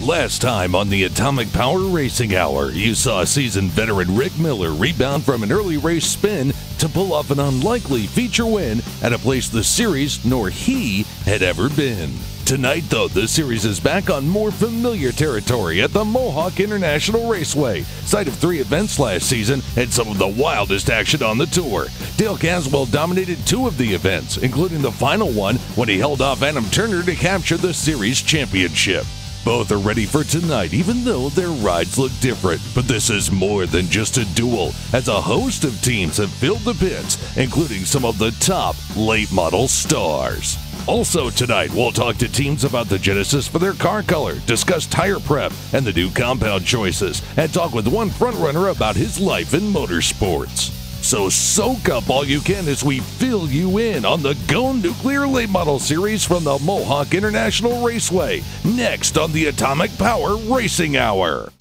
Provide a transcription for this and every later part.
Last time on the Atomic Power Racing Hour, you saw seasoned veteran Rick Miller rebound from an early race spin to pull off an unlikely feature win at a place the series nor he had ever been. Tonight, though, the series is back on more familiar territory at the Mohawk International Raceway, site of 3 events last season and some of the wildest action on the tour. Dale Caswell dominated 2 of the events, including the final one when he held off Adam Turner to capture the series championship. Both are ready for tonight, even though their rides look different. But this is more than just a duel, as a host of teams have filled the pits, including some of the top late model stars. Also tonight, we'll talk to teams about the genesis for their car color, discuss tire prep and the new compound choices, and talk with one frontrunner about his life in motorsports. So soak up all you can as we fill you in on the Go Nuclear Late Model Series from the Mohawk International Raceway, next on the Atomic Power Racing Hour.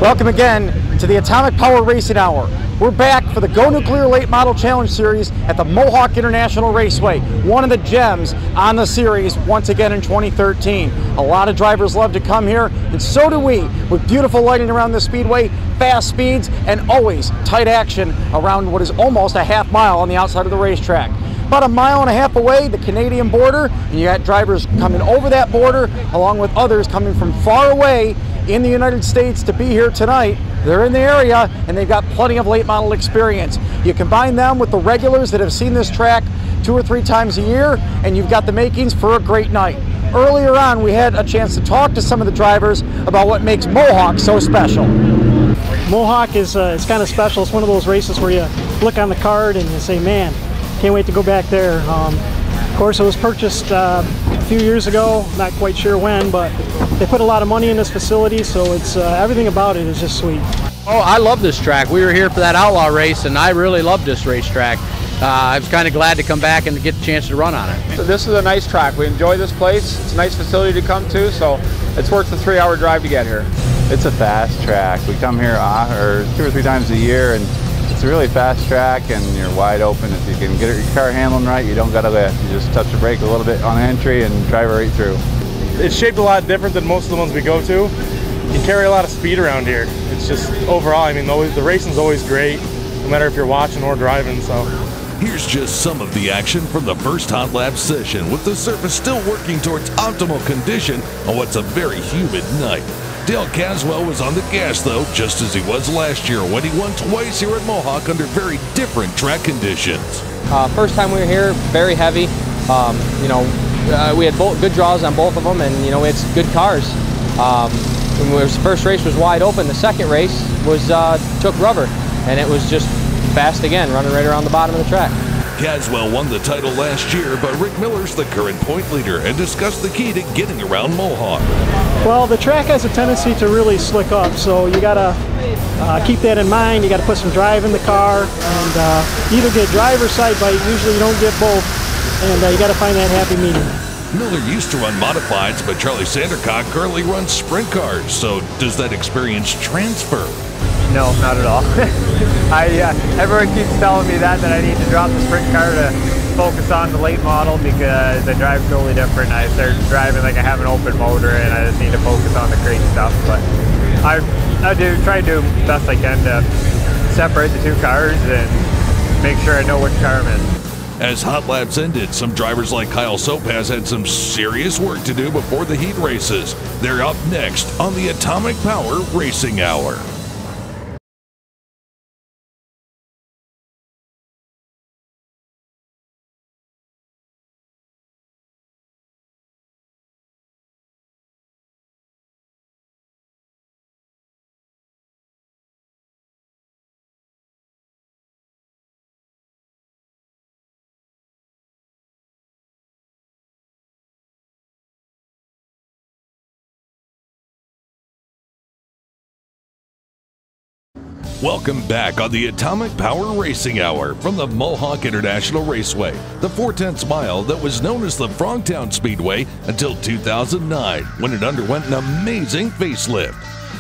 Welcome again to the Atomic Power Racing Hour. We're back for the Go Nuclear Late Model Challenge Series at the Mohawk International Raceway, one of the gems on the series once again in 2013. A lot of drivers love to come here, and so do we, with beautiful lighting around the speedway, fast speeds, and always tight action around what is almost a half mile on the outside of the racetrack. About 1.5 miles away, the Canadian border, and you got drivers coming over that border along with others coming from far away in the United States to be here tonight. They're in the area and they've got plenty of late model experience. You combine them with the regulars that have seen this track 2 or 3 times a year, and you've got the makings for a great night. Earlier on, we had a chance to talk to some of the drivers about what makes Mohawk so special. Mohawk is it's kind of special. It's one of those races where you look on the card and you say, man, can't wait to go back there. Of course, it was purchased a few years ago, not quite sure when, but they put a lot of money in this facility, so it's everything about it is just sweet. Oh, I love this track. We were here for that outlaw race, and I really love this racetrack. I was kind of glad to come back and get the chance to run on it. So this is a nice track. We enjoy this place. It's a nice facility to come to, so it's worth the 3-hour drive to get here. It's a fast track. We come here 2 or 3 times a year, and it's a really fast track, and you're wide open. If you can get your car handling right, you don't got to lift. You just touch the brake a little bit on entry and drive it right through. It's shaped a lot different than most of the ones we go to. You carry a lot of speed around here. It's just overall, I mean, the racing's always great, no matter if you're watching or driving. So here's just some of the action from the first hot lap session, with the surface still working towards optimal condition on what's a very humid night. Dale Caswell was on the gas, though, just as he was last year when he won twice here at Mohawk under very different track conditions. First time we were here, very heavy. We had good draws on both of them, and we had good cars. The first race was wide open. The second race was took rubber, and it was just fast again, running right around the bottom of the track. Caswell won the title last year, but Rick Miller's the current point leader and discussed the key to getting around Mohawk. Well, the track has a tendency to really slick up, so you gotta keep that in mind. You gotta put some drive in the car, and either get driver's side bite, usually you don't get both, and you gotta find that happy medium. Miller used to run modifieds, but Charlie Sandercock currently runs sprint cars, so does that experience transfer? No, not at all. Everyone keeps telling me that I need to drop the sprint car to focus on the late model because I drive totally different. I start driving like I have an open motor, and I just need to focus on the crate stuff. But I try to do the best I can to separate the 2 cars and make sure I know which car I'm in. As hot laps ended, some drivers like Kyle Sopaz had some serious work to do before the heat races. They're up next on the Atomic Power Racing Hour. Welcome back on the Atomic Power Racing Hour from the Mohawk International Raceway, the 4/10 mile that was known as the Frogtown Speedway until 2009, when it underwent an amazing facelift.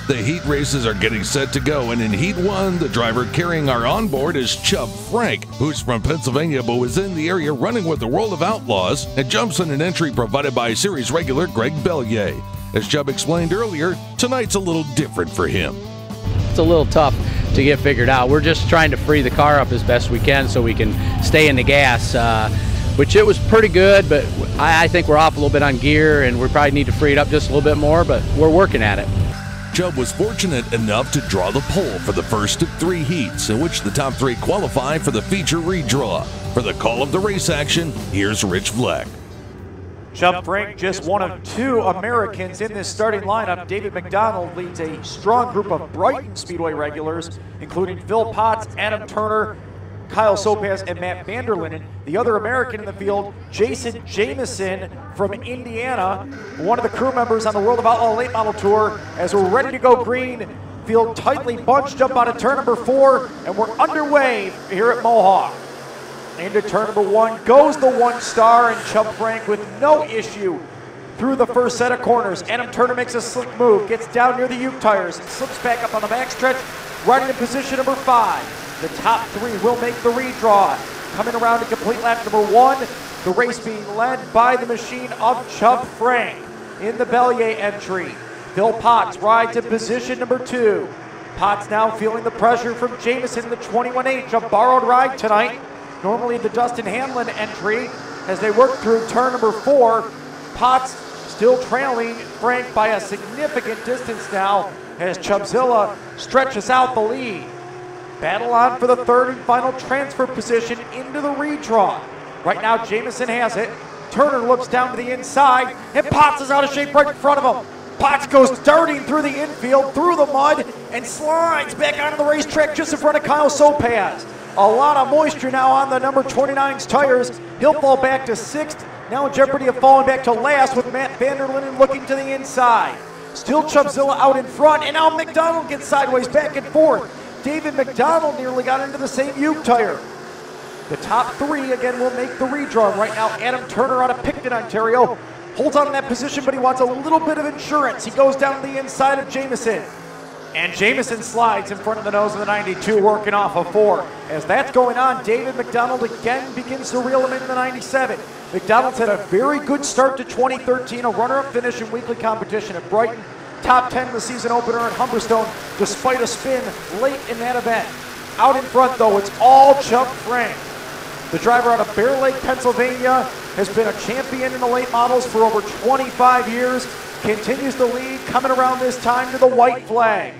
The heat races are getting set to go, and in Heat 1, the driver carrying our onboard is Chubb Frank, who's from Pennsylvania but was in the area running with the World of Outlaws and jumps in an entry provided by series regular Greg Bellier. As Chubb explained earlier, tonight's a little different for him. It's a little tough to get figured out. We're just trying to free the car up as best we can so we can stay in the gas, which it was pretty good, but I think we're off a little bit on gear and we probably need to free it up just a little bit more, but we're working at it. Chubb was fortunate enough to draw the pole for the first of 3 heats, in which the top 3 qualify for the feature redraw. For the call of the race action, here's Rich Vleck. Chubb Frank, just one of 2 Americans in this starting lineup. David McDonald leads a strong group of Brighton Speedway regulars, including Phil Potts, Adam Turner, Kyle Sopaz, and Matt Vanderlinden. The other American in the field, Jason Jamison from Indiana, one of the crew members on the World of Outlaw Late Model Tour. As we're ready to go green, field tightly bunched up out of turn number 4, and we're underway here at Mohawk. Into turn number 1 goes the 1-star, and Chubb Frank with no issue through the first set of corners. Adam Turner makes a slick move, gets down near the Uke tires, and slips back up on the backstretch, riding in position number 5. The top 3 will make the redraw. Coming around to complete lap number 1, the race being led by the machine of Chubb Frank in the Bellier entry. Phil Potts rides in position number 2. Potts now feeling the pressure from Jamison in the 21H, a borrowed ride tonight. Normally the Dustin Hanlon entry. As they work through turn number 4, Potts still trailing Frank by a significant distance now as Chubbzilla stretches out the lead. Battle on for the 3rd and final transfer position into the redraw. Right now Jamison has it. Turner looks down to the inside, and Potts is out of shape right in front of him. Potts goes darting through the infield, through the mud, and slides back onto the racetrack just in front of Kyle Sopaz. A lot of moisture now on the number 29's tires. He'll fall back to 6th, now in jeopardy of falling back to last with Matt Vanderlinden looking to the inside. Still Chubbzilla out in front, and now McDonald gets sideways back and forth. David McDonald nearly got into the same Uke tire. The top 3 again will make the redraw. Right now Adam Turner out of Picton, Ontario, holds on in that position, but he wants a little bit of insurance. He goes down to the inside of Jamison. And Jamison slides in front of the nose of the 92, working off of 4. As that's going on, David McDonald again begins to reel him in the 97. McDonald's had a very good start to 2013, a runner-up finish in weekly competition at Brighton, top 10 in the season opener at Humberstone, despite a spin late in that event. Out in front, though, it's all Chubb Frank. The driver out of Bear Lake, Pennsylvania, has been a champion in the late models for over 25 years, continues to lead, coming around this time to the white flag.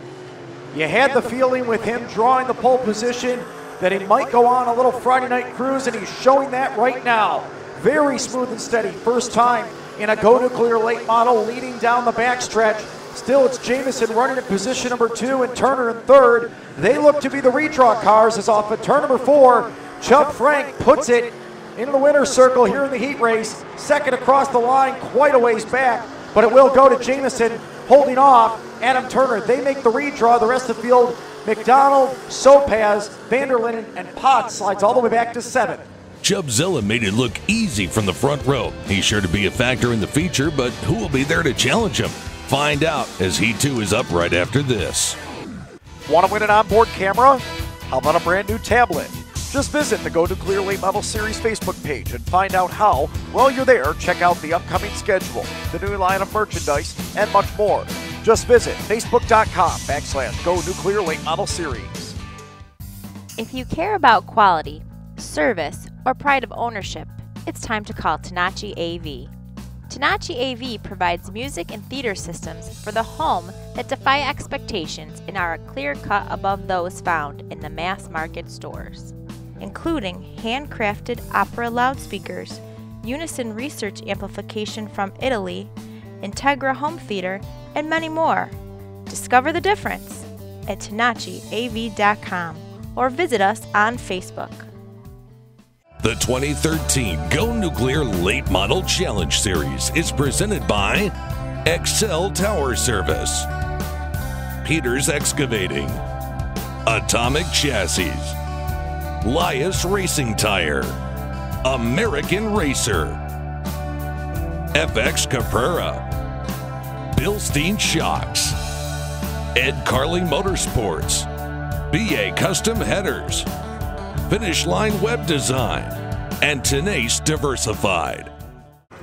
You had the feeling with him drawing the pole position that he might go on a little Friday night cruise, and he's showing that right now. Very smooth and steady, first time in a Go Nuclear late model, leading down the backstretch. Still, it's Jamison running in position number 2 and Turner in 3rd. They look to be the redraw cars, as off at turn number 4, Chubb Frank puts it into the winner's circle here in the heat race. 2nd across the line, quite a ways back, but it will go to Jamison, holding off Adam Turner. They make the redraw. The rest of the field, McDonald, Sopaz, Vanderlinden, and Potts slides all the way back to 7th. Chubbzilla made it look easy from the front row. He's sure to be a factor in the feature, but who will be there to challenge him? Find out as Heat 2 is up right after this. Want to win an onboard camera? How about a brand new tablet? Just visit the Go Nuclear Late Model Series Facebook page and find out how. While you're there, check out the upcoming schedule, the new line of merchandise, and much more. Just visit facebook.com/Go Nuclear Late Model Series. If you care about quality, service, or pride of ownership, it's time to call Tenachi AV. Tenachi AV provides music and theater systems for the home that defy expectations and are a clear cut above those found in the mass market stores, including handcrafted opera loudspeakers, Unison research amplification from Italy, Integra home theater, and many more. Discover the difference at TenachiAV.com or visit us on Facebook. The 2013 Go Nuclear Late Model Challenge Series is presented by Excel Tower Service, Peters Excavating, Atomic Chassis, Lias Racing Tire, American Racer, FX Caprera, Bilstein Shocks, Ed Carley Motorsports, BA Custom Headers, Finish Line Web Design, and Tenace Diversified.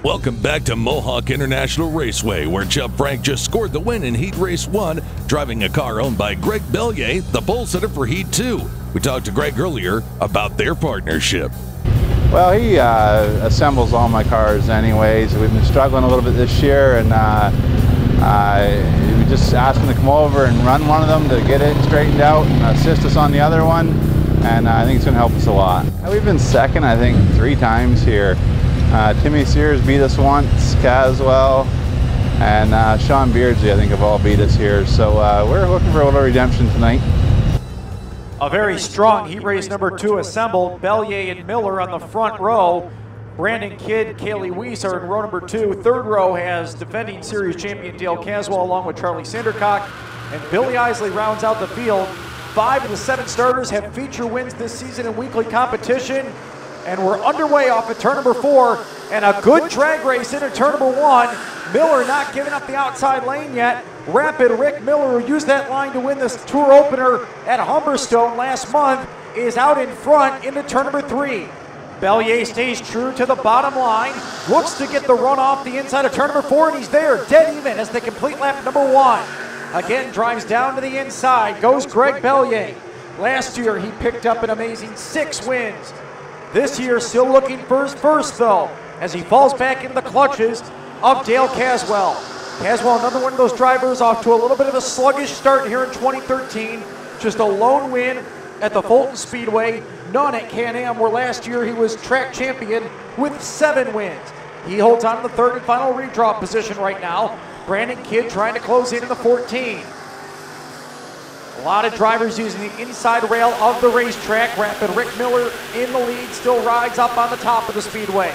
Welcome back to Mohawk International Raceway, where Chubb Frank just scored the win in Heat Race 1, driving a car owned by Greg Bellier, the pole sitter for Heat 2. We talked to Greg earlier about their partnership. Well, he assembles all my cars anyways. We've been struggling a little bit this year, and we just asked him to come over and run one of them to get it straightened out and assist us on the other one, and I think it's going to help us a lot. We've been second, I think, 3 times here. Timmy Sears beat us once, Caswell, and Sean Beardsley, I think, have all beat us here. So we're looking for a little redemption tonight. A very strong heat race number 2 assembled. Bellier and Miller on the front row. Brandon Kidd, Kaylee Weiss are in row number 2. Third row has defending series champion Dale Caswell along with Charlie Sandercock. And Billy Isley rounds out the field. 5 of the 7 starters have feature wins this season in weekly competition. And we're underway off of turn number 4, and a good drag race into turn number 1. Miller not giving up the outside lane yet. Rapid Rick Miller, who used that line to win this tour opener at Humberstone last month, is out in front into turn number 3. Bellier stays true to the bottom line, looks to get the run off the inside of turn number 4, and he's there, dead even as they complete lap number 1. Again, drives down to the inside, goes Greg Bellier. Last year, he picked up an amazing 6 wins. This year, still looking for his first, though, as he falls back into the clutches of Dale Caswell. Caswell, another one of those drivers, off to a little bit of a sluggish start here in 2013. Just a lone win at the Fulton Speedway, none at Can-Am, where last year he was track champion with 7 wins. He holds on to the 3rd and final redraw position right now. Brandon Kidd trying to close in the 14. A lot of drivers using the inside rail of the racetrack. Rapid Rick Miller in the lead, still rides up on the top of the speedway.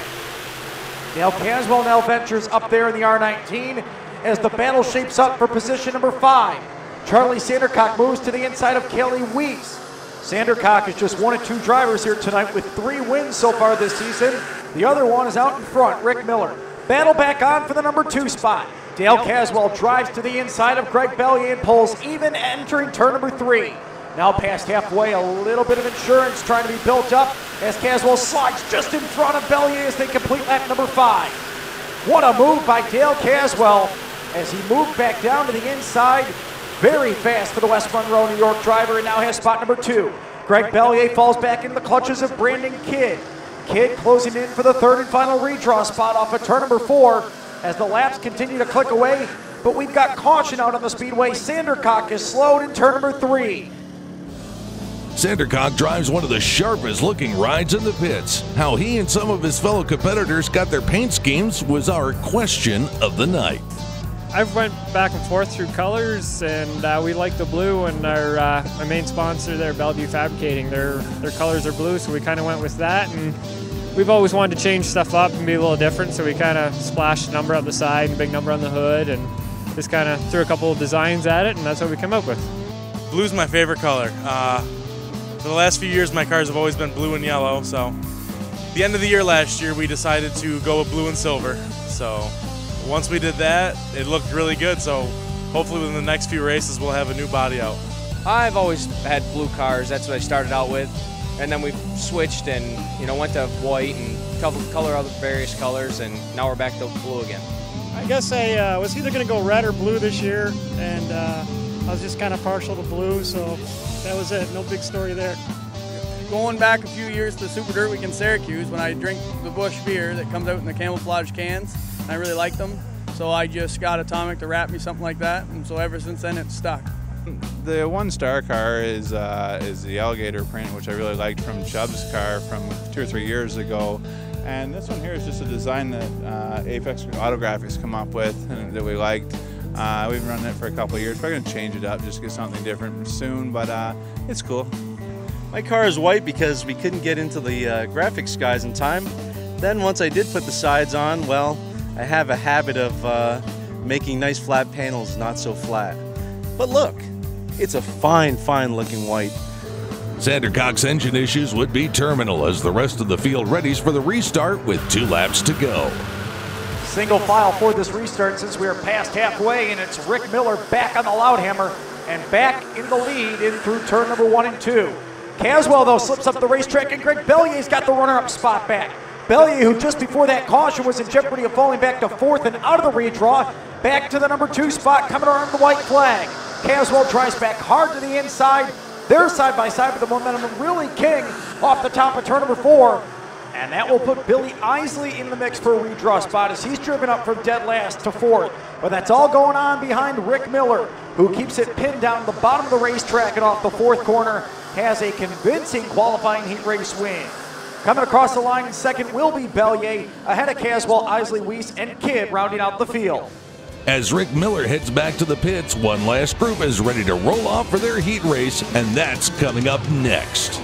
Dale Caswell now ventures up there in the R19 as the battle shapes up for position number 5. Charlie Sandercock moves to the inside of Kaylee Weiss. Sandercock is just one of 2 drivers here tonight with 3 wins so far this season. The other one is out in front, Rick Miller. Battle back on for the number 2 spot. Dale Caswell drives to the inside of Greg Bellier and pulls even entering turn number 3. Now past halfway, a little bit of insurance trying to be built up as Caswell slides just in front of Bellier as they complete lap number 5. What a move by Dale Caswell as he moved back down to the inside. Very fast for the West Monroe, New York driver, and now has spot number 2. Greg Bellier falls back into the clutches of Brandon Kidd. Kidd closing in for the 3rd and final redraw spot off of turn number 4. As the laps continue to click away, but we've got caution out on the speedway. Sandercock is slowed in turn number 3. Sandercock drives one of the sharpest looking rides in the pits. How he and some of his fellow competitors got their paint schemes was our question of the night. I went back and forth through colors, and we like the blue, and our main sponsor there, Bellevue Fabricating, their colors are blue, so we kind of went with that. And we've always wanted to change stuff up and be a little different, so we kind of splashed a number on the side and big number on the hood and just kind of threw a couple of designs at it, and that's what we came up with. Blue's my favorite color. For the last few years, my cars have always been blue and yellow, so at the end of the year last year, we decided to go with blue and silver. So once we did that, it looked really good, so hopefully within the next few races, we'll have a new body out. I've always had blue cars. That's what I started out with. And then we switched and, went to white and color other various colors, and now we're back to blue again. I guess I was either going to go red or blue this year, and I was just kind of partial to blue, so that was it. No big story there. Going back a few years to Super Dirt Week in Syracuse, when I drink the Busch beer that comes out in the camouflage cans, I really liked them, so I just got Atomic to wrap me something like that, and so ever since then it's stuck. The 1-star car is the alligator print, which I really liked from Chubb's car from 2 or 3 years ago. And this one here is just a design that Apex Autographics come up with and that we liked. We've run it for a couple of years. We're going to change it up, just get something different soon, but it's cool. My car is white because we couldn't get into the graphics guys in time. Then once I did put the sides on, well, I have a habit of making nice flat panels not so flat. But look, It's a fine, fine looking white. Sandercock's engine issues would be terminal as the rest of the field readies for the restart with 2 laps to go. Single file for this restart since we are past halfway, and it's Rick Miller back on the loudhammer and back in the lead in through turn number 1 and 2. Caswell, though, slips up the racetrack, and Greg Bellier's got the runner-up spot back. Bellier, who just before that caution was in jeopardy of falling back to 4th and out of the redraw, back to the number 2 spot, coming around the white flag. Caswell drives back hard to the inside. They're side by side with the momentum really king off the top of turn number 4. And that will put Billy Isley in the mix for a redraw spot as he's driven up from dead last to 4th. But that's all going on behind Rick Miller, who keeps it pinned down to the bottom of the racetrack and off the 4th corner has a convincing qualifying heat race win. Coming across the line in second will be Bellier, ahead of Caswell, Isley, Weiss, and Kidd rounding out the field. As Rick Miller heads back to the pits, one last group is ready to roll off for their heat race, and that's coming up next.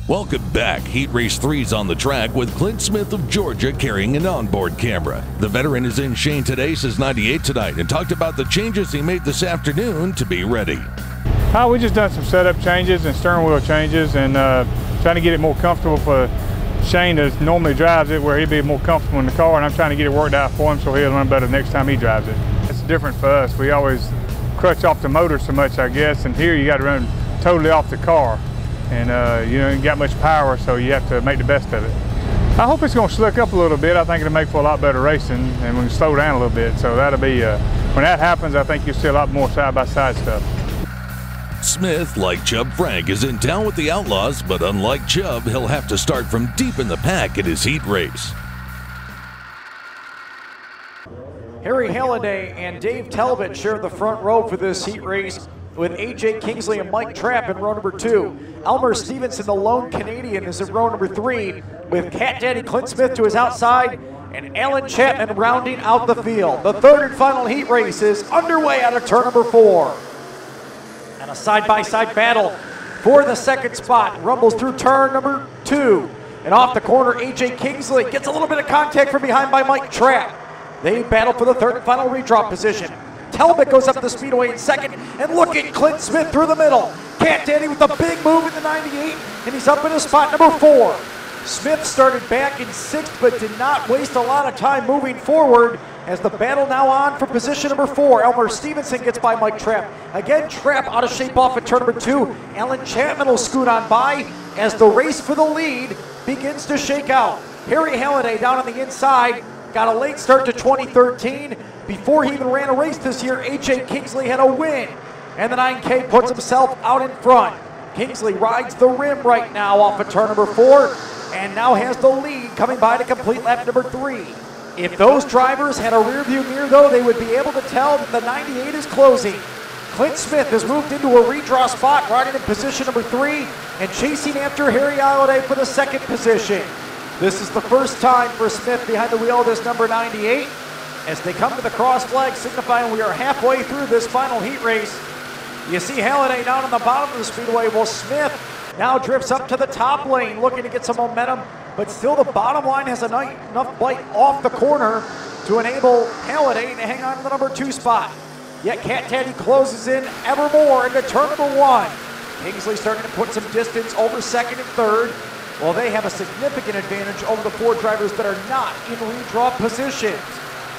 Welcome back. Heat Race 3's on the track with Clint Smith of Georgia carrying an onboard camera. The veteran is in Shane today, says 98 tonight, and talked about the changes he made this afternoon to be ready. We just done some setup changes and steering wheel changes and trying to get it more comfortable for Shane that normally drives it, where he'd be more comfortable in the car, and I'm trying to get it worked out for him so he'll run better next time he drives it. It's different for us. We always crutch off the motor so much, I guess, and here you got to run totally off the car. And you ain't got much power, so you have to make the best of it. I hope it's going to slick up a little bit. I think it'll make for a lot better racing, and we can slow down a little bit. So that'll be, when that happens, I think you'll see a lot more side-by-side stuff. Smith, like Chubb Frank, is in town with the Outlaws, but unlike Chubb, he'll have to start from deep in the pack in his heat race. Harry Halliday and Dave Talbot share the front row for this heat race, with A.J. Kingsley and Mike Trapp in row number 2. Elmer Stevenson, the lone Canadian, is in row number 3, with Cat Daddy Clint Smith to his outside and Alan Chapman rounding out the field. The third and final heat race is underway out of turn number 4. And a side-by-side battle for the second spot rumbles through turn number 2. And off the corner, A.J. Kingsley gets a little bit of contact from behind by Mike Trapp. They battle for the third and final redraw position. Talbot goes up the speedway in second, and look at Clint Smith through the middle. Cat Daddy with a big move in the 98, and he's up in his spot number 4. Smith started back in 6th, but did not waste a lot of time moving forward as the battle now on for position number 4. Elmer Stevenson gets by Mike Trapp. Again, Trapp out of shape off at turn number 2. Alan Chapman will scoot on by as the race for the lead begins to shake out. Harry Halliday down on the inside. Got a late start to 2013. Before he even ran a race this year, A.J. Kingsley had a win. And the 9K puts himself out in front. Kingsley rides the rim right now off of turn number 4 and now has the lead coming by to complete lap number 3. If those drivers had a rear view mirror though, they would be able to tell that the 98 is closing. Clint Smith has moved into a redraw spot, riding in position number 3 and chasing after Harry Halliday for the second position. This is the first time for Smith behind the wheel of this number 98 as they come to the cross flag, signifying we are halfway through this final heat race. You see Halliday down on the bottom of the speedway. Well, Smith now drifts up to the top lane, looking to get some momentum, but still the bottom line has enough bite off the corner to enable Halliday to hang on to the number 2 spot. Yet Cat Daddy closes in ever more into turn number 1. Kingsley starting to put some distance over second and third. Well, they have a significant advantage over the 4 drivers that are not in redraw positions.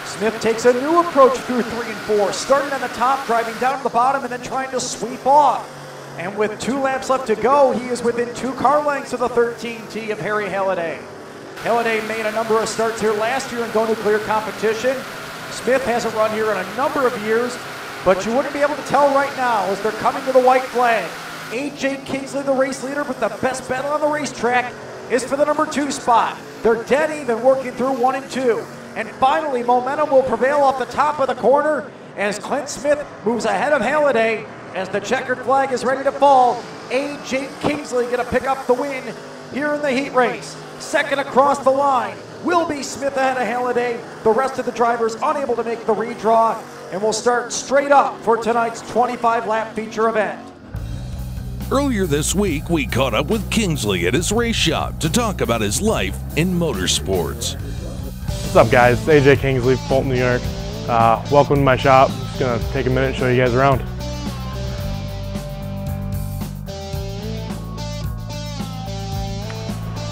Smith takes a new approach through 3 and 4, starting on the top, driving down to the bottom, and then trying to sweep off. And with 2 laps left to go, he is within 2 car lengths of the 13T of Harry Halliday. Halliday made a number of starts here last year in Go Nuclear competition. Smith hasn't run here in a number of years, but you wouldn't be able to tell right now as they're coming to the white flag. A.J. Kingsley, the race leader, with the best battle on the racetrack, is for the number 2 spot. They're dead even working through 1 and 2. And finally, momentum will prevail off the top of the corner as Clint Smith moves ahead of Halliday as the checkered flag is ready to fall. A.J. Kingsley going to pick up the win here in the heat race. Second across the line will be Smith ahead of Halliday. The rest of the drivers unable to make the redraw, and we'll start straight up for tonight's 25-lap feature event. Earlier this week, we caught up with Kingsley at his race shop to talk about his life in motorsports. What's up, guys? It's AJ Kingsley, Fulton, New York. Welcome to my shop. Just gonna take a minute and show you guys around.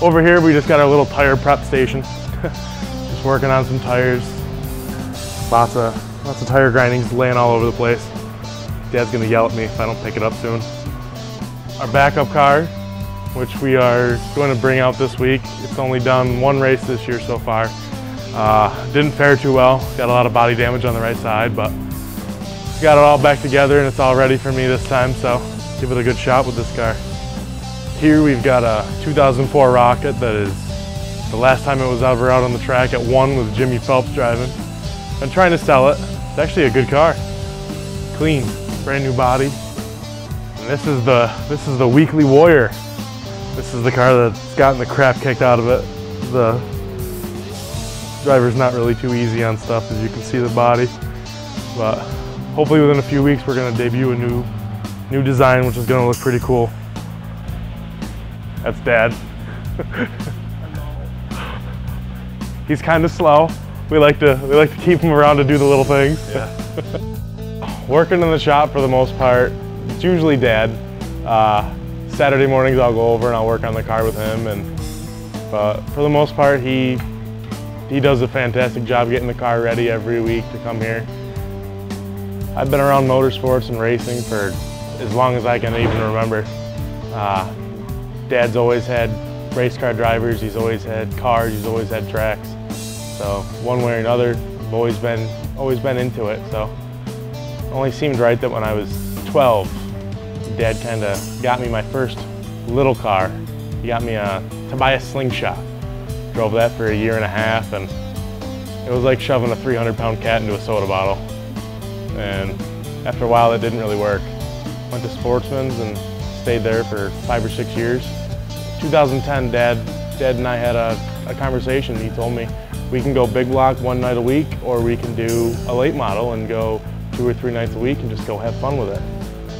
Over here, we just got our little tire prep station. Just working on some tires. Lots of tire grindings laying all over the place. Dad's gonna yell at me if I don't pick it up soon. Our backup car, which we are going to bring out this week. It's only done one race this year so far. Didn't fare too well. Got a lot of body damage on the right side, but got it all back together and it's all ready for me this time, so give it a good shot with this car. Here we've got a 2004 Rocket that is the last time it was ever out on the track at 1 with Jimmy Phelps driving. I'm trying to sell it. It's actually a good car. Clean, brand new body. And this is the Weekly Warrior. This is the car that's gotten the crap kicked out of it. The driver's not really too easy on stuff, as you can see the body. But hopefully within a few weeks we're gonna debut a new design, which is gonna look pretty cool. That's Dad. He's kind of slow. We like to keep him around to do the little things. Yeah. Working in the shop for the most part, it's usually Dad. Saturday mornings I'll go over and I'll work on the car with him, but for the most part he does a fantastic job getting the car ready every week to come here. I've been around motorsports and racing for as long as I can even remember. Dad's always had race car drivers, he's always had cars, he's always had tracks. So one way or another, I've always been into it. So it only seemed right that when I was 12, Dad kind of got me my first little car. He got me to buy a Slingshot. Drove that for a year and a half, and it was like shoving a 300-pound cat into a soda bottle. And after a while, it didn't really work. Went to Sportsman's and stayed there for 5 or 6 years. 2010, Dad and I had a conversation. He told me we can go big block one night a week, or we can do a late model and go 2 or 3 nights a week and just go have fun with it.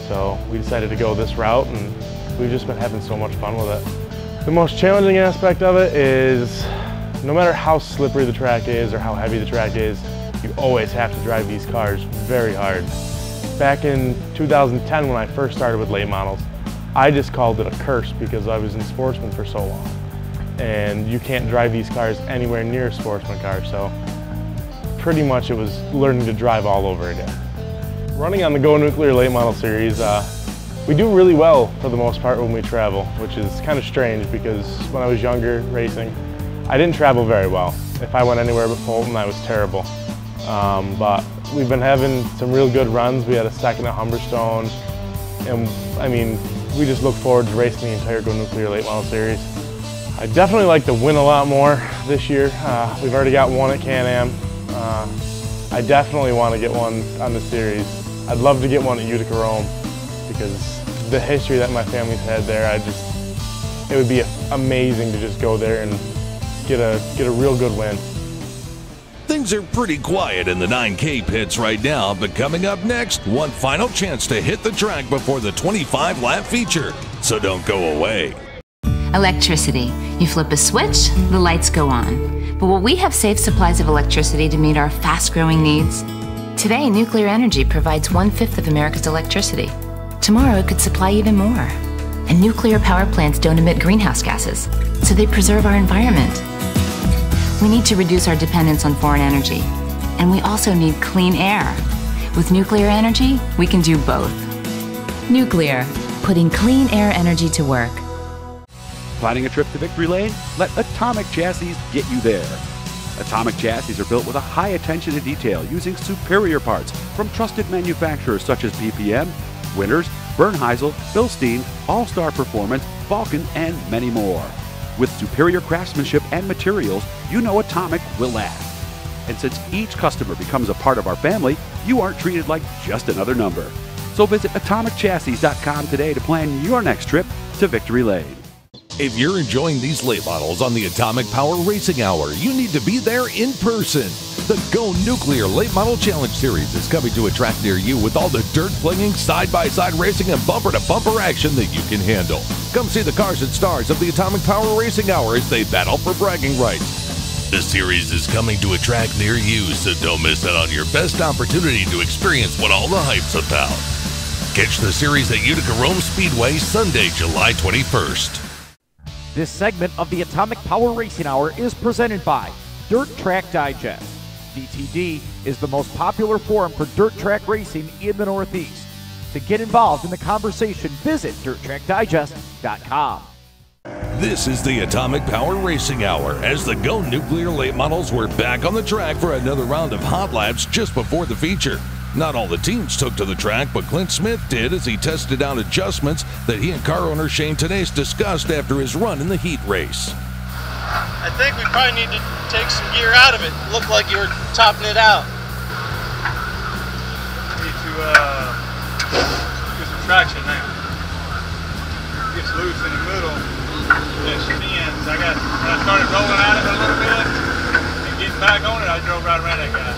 So we decided to go this route, and we've just been having so much fun with it. The most challenging aspect of it is no matter how slippery the track is or how heavy the track is, you always have to drive these cars very hard. Back in 2010, when I first started with late models, I just called it a curse because I was in Sportsman for so long. And you can't drive these cars anywhere near a Sportsman car, so pretty much it was learning to drive all over again. Running on the Go Nuclear Late Model Series, we do really well for the most part when we travel, which is kind of strange because when I was younger racing, I didn't travel very well. If I went anywhere but Fulton, I was terrible. But we've been having some real good runs. We had a second at Humberstone, and I mean, we just look forward to racing the entire Go Nuclear Late Model Series. I definitely like to win a lot more this year. We've already got one at Can-Am. I definitely want to get one on the series. I'd love to get one at Utica Rome because the history that my family's had there, it would be amazing to just go there and get a real good win. Things are pretty quiet in the 9K pits right now, but coming up next, one final chance to hit the track before the 25-lap feature. So don't go away. Electricity. You flip a switch, the lights go on. But will we have safe supplies of electricity to meet our fast-growing needs? Today, nuclear energy provides 1/5 of America's electricity. Tomorrow, it could supply even more. And nuclear power plants don't emit greenhouse gases, so they preserve our environment. We need to reduce our dependence on foreign energy. And we also need clean air. With nuclear energy, we can do both. Nuclear, putting clean air energy to work. Planning a trip to Victory Lane? Let Atomic Chassis get you there. Atomic Chassis are built with a high attention to detail using superior parts from trusted manufacturers such as PPM, Winters, Bernheisel, Bilstein, All-Star Performance, Vulcan, and many more. With superior craftsmanship and materials, you know Atomic will last. And since each customer becomes a part of our family, you aren't treated like just another number. So visit atomicchassis.com today to plan your next trip to Victory Lane. If you're enjoying these late models on the Atomic Power Racing Hour, you need to be there in person. The Go Nuclear Late Model Challenge Series is coming to a track near you with all the dirt-flinging, side-by-side racing, and bumper-to-bumper action that you can handle. Come see the cars and stars of the Atomic Power Racing Hour as they battle for bragging rights. The series is coming to a track near you, so don't miss out on your best opportunity to experience what all the hype's about. Catch the series at Utica Rome Speedway Sunday, July 21st. This segment of the Atomic Power Racing Hour is presented by Dirt Track Digest. DTD is the most popular forum for dirt track racing in the Northeast. To get involved in the conversation, visit DirtTrackDigest.com. This is the Atomic Power Racing Hour as the Go Nuclear late models were back on the track for another round of hot laps just before the feature. Not all the teams took to the track, but Clint Smith did as he tested out adjustments that he and car owner Shane Tenase discussed after his run in the heat race. I think we probably need to take some gear out of it. It looked like you were topping it out. Need to get some traction now. Gets loose in the middle. It spins. When I started rolling out of it a little bit and getting back on it, I drove right around that guy.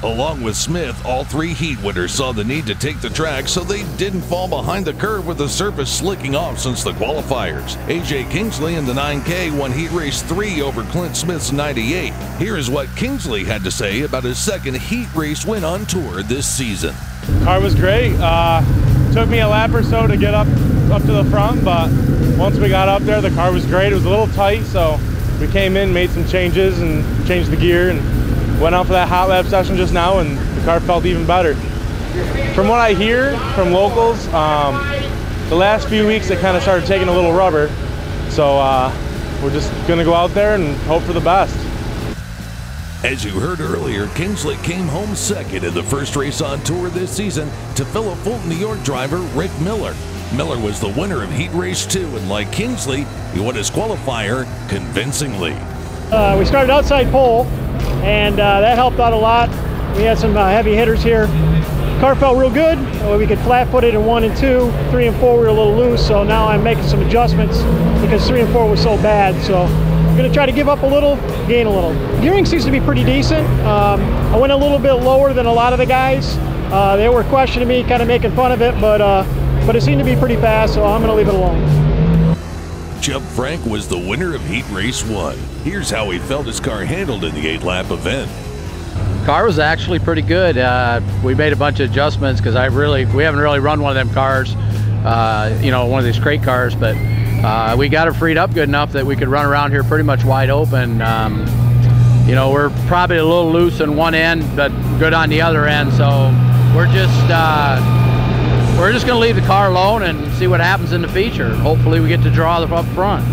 Along with Smith, all three heat winners saw the need to take the track so they didn't fall behind the curve with the surface slicking off since the qualifiers. AJ Kingsley in the 9K won heat race 3 over Clint Smith's 98. Here is what Kingsley had to say about his second heat race win on tour this season. Car was great. Took me a lap or so to get up to the front, but once we got up there, the car was great. It was a little tight, so we came in, made some changes, and changed the gear, and went out for that hot lap session just now, and the car felt even better. From what I hear from locals, the last few weeks it kind of started taking a little rubber, so we're just going to go out there and hope for the best. As you heard earlier, Kingsley came home second in the first race on tour this season to fellow Fulton, New York driver Rick Miller. Miller was the winner of Heat Race 2, and like Kingsley, he won his qualifier convincingly. We started outside pole, and that helped out a lot. We had some heavy hitters here. Car felt real good. We could flat-foot it in 1 and 2. 3 and 4 we were a little loose, so now I'm making some adjustments because 3 and 4 was so bad. So I'm going to try to give up a little, gain a little. Gearing seems to be pretty decent. I went a little bit lower than a lot of the guys. They were questioning me, kind of making fun of it, but it seemed to be pretty fast, so I'm going to leave it alone. Chubb Frank was the winner of Heat Race 1. Here's how he felt his car handled in the 8-lap event. Car was actually pretty good. We made a bunch of adjustments because we haven't really run one of them cars, one of these crate cars, but we got it freed up good enough that we could run around here pretty much wide open. We're probably a little loose on one end, but good on the other end, so we're just going to leave the car alone and see what happens in the feature. Hopefully we get to draw up front.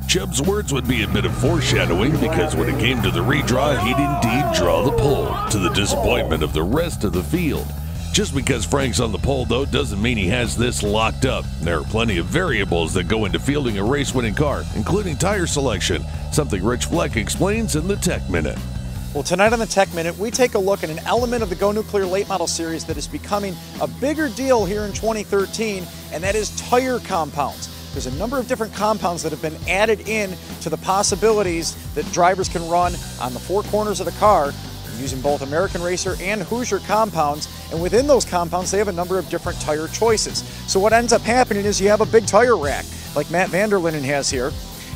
Chubb's words would be a bit of foreshadowing because when it came to the redraw, he'd indeed draw the pole, to the disappointment of the rest of the field. Just because Frank's on the pole, though, doesn't mean he has this locked up. There are plenty of variables that go into fielding a race-winning car, including tire selection, something Rich Fleck explains in the Tech Minute. Well, tonight on the Tech Minute, we take a look at an element of the Go Nuclear Late Model Series that is becoming a bigger deal here in 2013, and that is tire compounds. There's a number of different compounds that have been added in to the possibilities that drivers can run on the 4 corners of the car using both American Racer and Hoosier compounds, and within those compounds they have a number of different tire choices. So what ends up happening is you have a big tire rack like Matt Vanderlinden has here,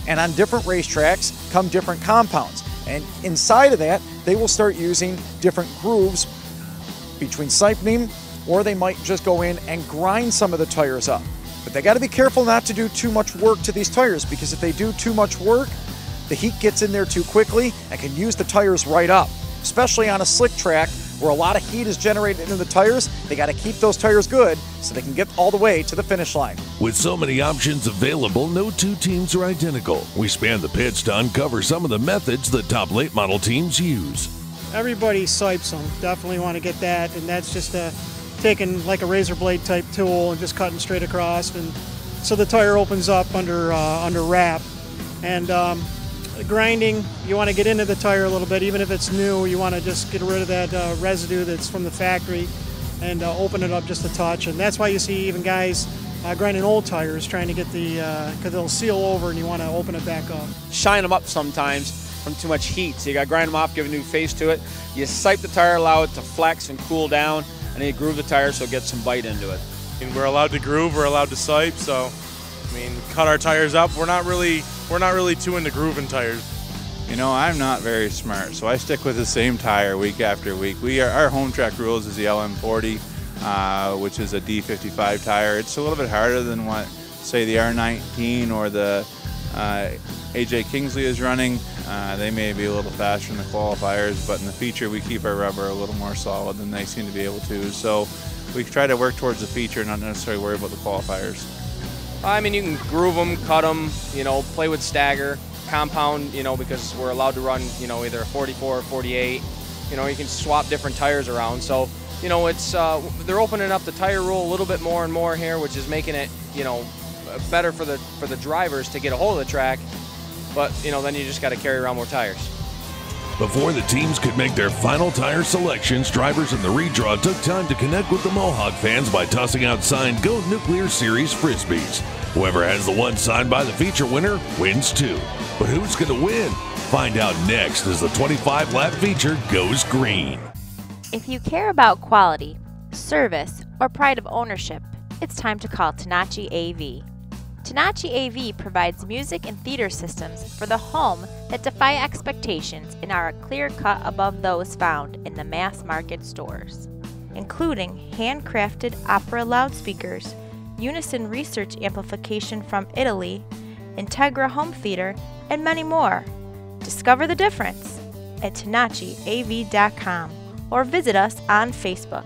and on different racetracks come different compounds. And inside of that, they will start using different grooves between siphoning, or they might just go in and grind some of the tires up. But they got to be careful not to do too much work to these tires, because if they do too much work, the heat gets in there too quickly and can use the tires right up. Especially on a slick track where a lot of heat is generated into the tires, they got to keep those tires good so they can get all the way to the finish line. With so many options available, no two teams are identical. We span the pits to uncover some of the methods that top late model teams use. Everybody sipes them. Definitely want to get that, and that's just taking like a razor blade type tool and just cutting straight across, and so the tire opens up under wrap. And grinding, you want to get into the tire a little bit, even if it's new. You want to just get rid of that residue that's from the factory. and open it up just a touch. And that's why you see even guys grinding old tires trying to get the, because they'll seal over and you want to open it back up. Shine them up sometimes from too much heat. So you got to grind them off, give a new face to it. You sipe the tire, allow it to flex and cool down, and then you groove the tire so it gets some bite into it. And we're allowed to groove, we're allowed to sipe, so I mean, cut our tires up. We're not really too into grooving tires. You know, I'm not very smart, so I stick with the same tire week after week. Our home track rules is the LM40, which is a D55 tire. It's a little bit harder than what, say, the R19 or the AJ Kingsley is running. They may be a little faster in the qualifiers, but in the feature we keep our rubber a little more solid than they seem to be able to. So we try to work towards the feature, not necessarily worry about the qualifiers. I mean, you can groove them, cut them, you know, play with stagger, compound, you know, because we're allowed to run, you know, either a 44 or 48. You know, you can swap different tires around. So, you know, it's they're opening up the tire rule a little bit more and more here, which is making it, you know, better for the drivers to get a hold of the track. But, you know, then you just got to carry around more tires. Before the teams could make their final tire selections, drivers in the redraw took time to connect with the Mohawk fans by tossing out signed Go Nuclear Series Frisbees. Whoever has the one signed by the feature winner wins two. But who's going to win? Find out next as the 25-lap feature goes green. If you care about quality, service, or pride of ownership, it's time to call Tenachi AV. Tenachi AV provides music and theater systems for the home that defy expectations and are a clear cut above those found in the mass market stores, including handcrafted opera loudspeakers, Unison research amplification from Italy, Integra home theater, and many more. Discover the difference at tenachiav.com or visit us on Facebook.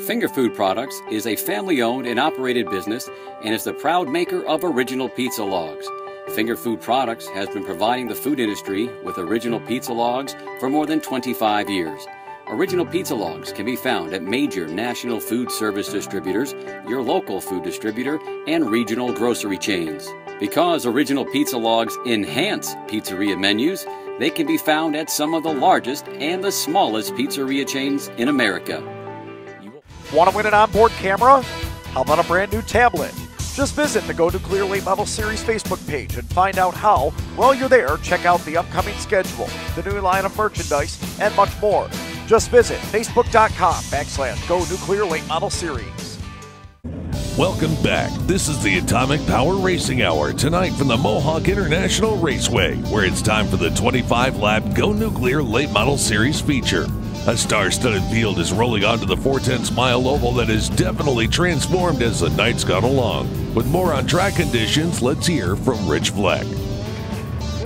Finger Food Products is a family-owned and operated business and is the proud maker of original pizza logs. Finger Food Products has been providing the food industry with original pizza logs for more than 25 years. Original pizza logs can be found at major national food service distributors, your local food distributor, and regional grocery chains. Because original pizza logs enhance pizzeria menus, they can be found at some of the largest and the smallest pizzeria chains in America. Want to win an onboard camera? How about a brand new tablet? Just visit the Go Nuclear Late Model Series Facebook page and find out how. While you're there, check out the upcoming schedule, the new line of merchandise, and much more. Just visit facebook.com/Go Nuclear Late Model Series. Welcome back. This is the Atomic Power Racing Hour, tonight from the Mohawk International Raceway, where it's time for the 25-lap Go Nuclear Late Model Series feature. A star-studded field is rolling onto the 4/10 oval that is definitely transformed as the night's gone along. With more on track conditions, let's hear from Rich Fleck.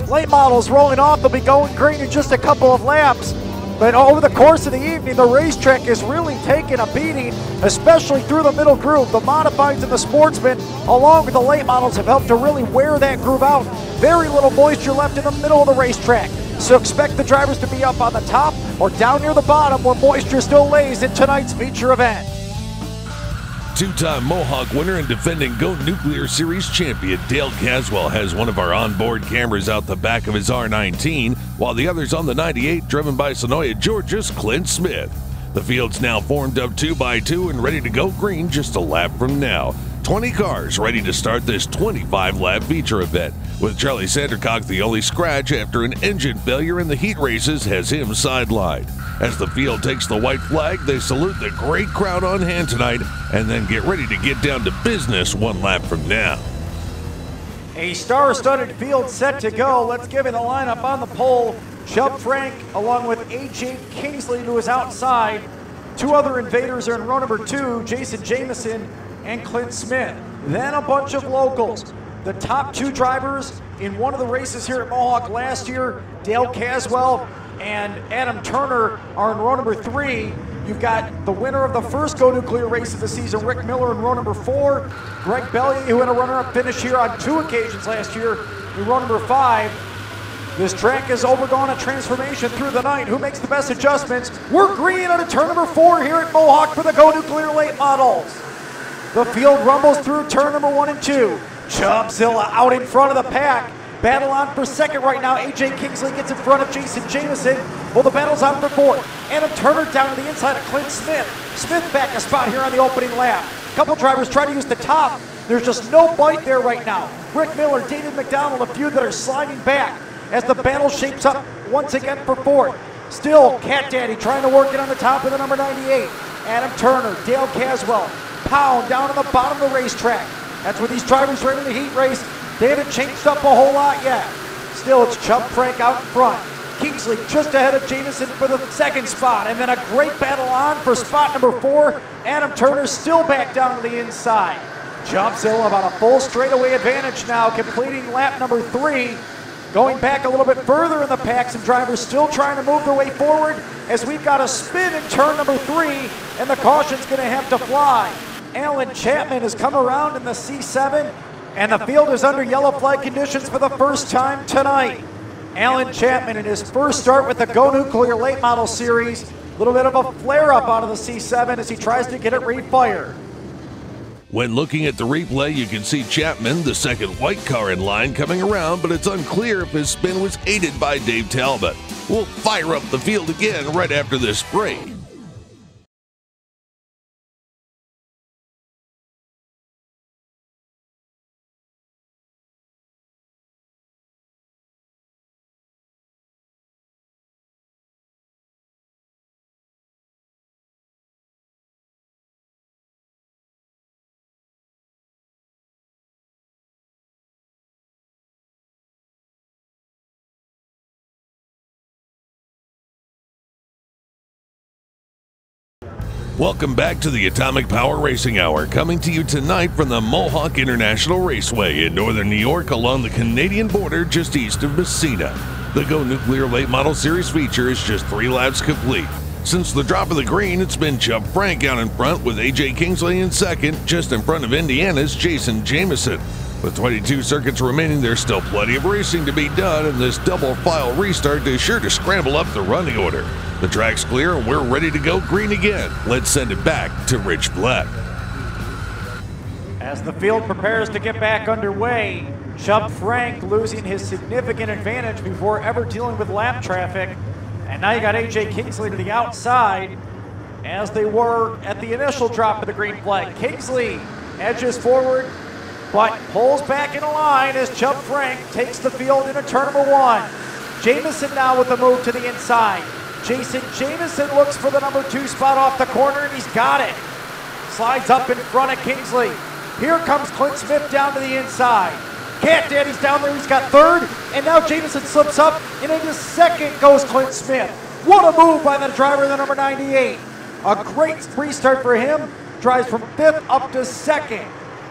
Late models rolling off. They'll be going green in just a couple of laps. But over the course of the evening, the racetrack is really taking a beating, especially through the middle groove. The modifieds and the sportsmen, along with the late models, have helped to really wear that groove out. Very little moisture left in the middle of the racetrack. So expect the drivers to be up on the top or down near the bottom where moisture still lays in tonight's feature event. Two-time Mohawk winner and defending Go Nuclear Series champion Dale Caswell has one of our onboard cameras out the back of his R19, while the other's on the 98, driven by Sonoya, Georgia's Clint Smith. The field's now formed up 2x2 and ready to go green just a lap from now. 20 cars ready to start this 25-lap feature event, with Charlie Sandercock the only scratch after an engine failure in the heat races has him sidelined. As the field takes the white flag, they salute the great crowd on hand tonight and then get ready to get down to business one lap from now. A star-studded field set to go. Let's give it a lineup on the pole. Chubb Frank along with AJ Kingsley, who is outside. Two other invaders are in row number 2, Jason Jamison and Clint Smith. Then a bunch of locals. The top 2 drivers in one of the races here at Mohawk last year, Dale Caswell and Adam Turner, are in row number 3. You've got the winner of the first Go Nuclear race of the season, Rick Miller, in row number 4. Greg Bellier, who had a runner-up finish here on 2 occasions last year, in row number 5. This track has undergone a transformation through the night. Who makes the best adjustments? We're green on a turn number 4 here at Mohawk for the Go Nuclear late models. The field rumbles through turn number 1 and 2. Chubbzilla out in front of the pack. Battle on for second right now. AJ Kingsley gets in front of Jason Jamison. Well, the battle's on for 4th. Adam Turner down to the inside of Clint Smith. Smith back a spot here on the opening lap. A couple drivers try to use the top. There's just no bite there right now. Rick Miller, David McDonald, a few that are sliding back as the battle shapes up once again for fourth. Still, Cat Daddy trying to work it on the top of the number 98. Adam Turner, Dale Caswell, Pound down on the bottom of the racetrack. That's where these drivers are in the heat race. They haven't changed up a whole lot yet. Still, it's Chubb Frank out in front. Kingsley just ahead of Jamison for the second spot, and then a great battle on for spot number 4. Adam Turner still back down to the inside. Jumps Hill about a full straightaway advantage now, completing lap number 3. Going back a little bit further in the pack, some drivers still trying to move their way forward as we've got a spin in turn number 3, and the caution's going to have to fly. Alan Chapman has come around in the C7, and the field is under yellow flag conditions for the first time tonight. Alan Chapman in his first start with the Go Nuclear Late Model Series. A little bit of a flare-up out of the C7 as he tries to get it refired. When looking at the replay, you can see Chapman, the second white car in line, coming around, but it's unclear if his spin was aided by Dave Talbot. We'll fire up the field again right after this break. Welcome back to the Atomic Power Racing Hour, coming to you tonight from the Mohawk International Raceway in northern New York along the Canadian border just east of Messina. The Go Nuclear Late Model Series feature is just 3 laps complete. Since the drop of the green, it's been Chubb Frank out in front with AJ Kingsley in second, just in front of Indiana's Jason Jamison. With 22 circuits remaining, there's still plenty of racing to be done, and this double file restart is sure to scramble up the running order. The track's clear and we're ready to go green again. Let's send it back to Rich Black. As the field prepares to get back underway, Chubb Frank losing his significant advantage before ever dealing with lap traffic. And now you got AJ Kingsley to the outside as they were at the initial drop of the green flag. Kingsley edges forward, but pulls back in a line as Chubb Frank takes the field into turn number 1. Jamison now with the move to the inside. Jason Jamison looks for the number 2 spot off the corner, and he's got it. Slides up in front of Kingsley. Here comes Clint Smith down to the inside. Cat Daddy's down there, he's got 3rd, and now Jamison slips up, and into 2nd goes Clint Smith. What a move by the driver in the number 98. A great restart for him. Drives from 5th up to 2nd.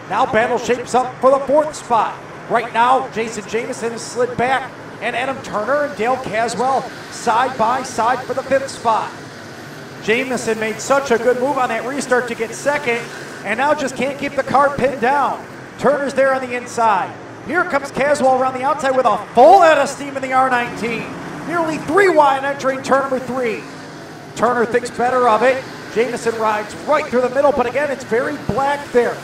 Now battle shapes up for the 4th spot. Right now, Jason Jamison has slid back, and Adam Turner and Dale Caswell side by side for the 5th spot. Jamison made such a good move on that restart to get 2nd, and now just can't keep the car pinned down. Turner's there on the inside. Here comes Caswell around the outside with a full head of steam in the R19. Nearly 3 wide entering turn number 3. Turner thinks better of it. Jamison rides right through the middle, but again, it's very black there.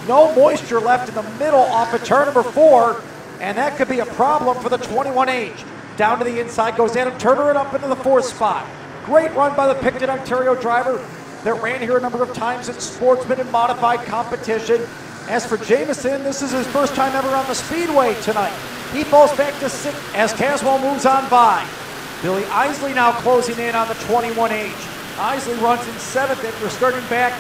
No moisture left in the middle off of turn number 4, and that could be a problem for the 21H. Down to the inside goes Adam Turner and up into the 4th spot. Great run by the Picton, Ontario driver that ran here a number of times in sportsman and modified competition. As for Jamison, this is his first time ever on the speedway tonight. He falls back to 6th as Caswell moves on by. Billy Isley now closing in on the 21H. Isley runs in 7th after starting back